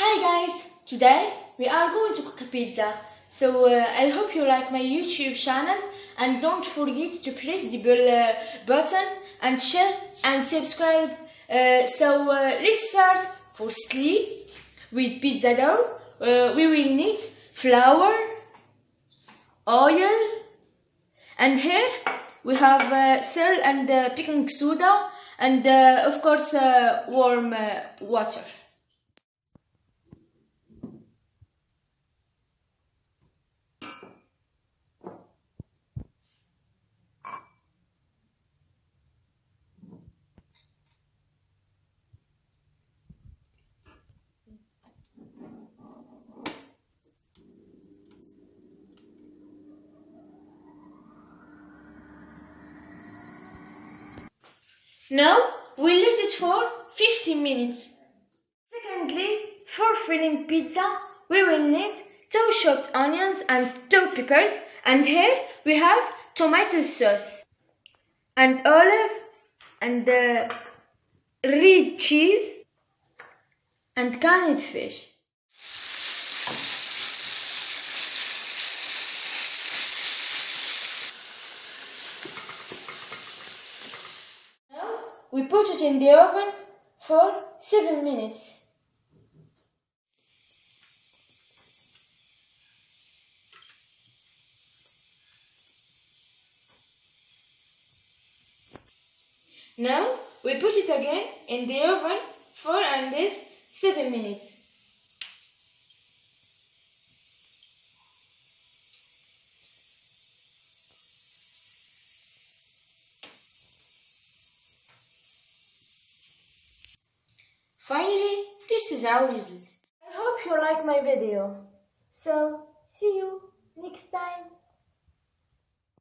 Hi guys, today we are going to cook a pizza. So I hope you like my YouTube channel and don't forget to press the bell button and share and subscribe. Let's start. Firstly, with pizza dough, we will need flour, oil, and here we have salt and baking soda and of course warm water. Now we let it for 15 minutes. Secondly, for filling pizza, we will need 2 chopped onions and 2 peppers, and here we have tomato sauce and olive and red cheese and canned fish. Now we put it in the oven for 7 minutes. Now we put it again in the oven for at least 7 minutes. Finally, this is our result. I hope you like my video. So, see you.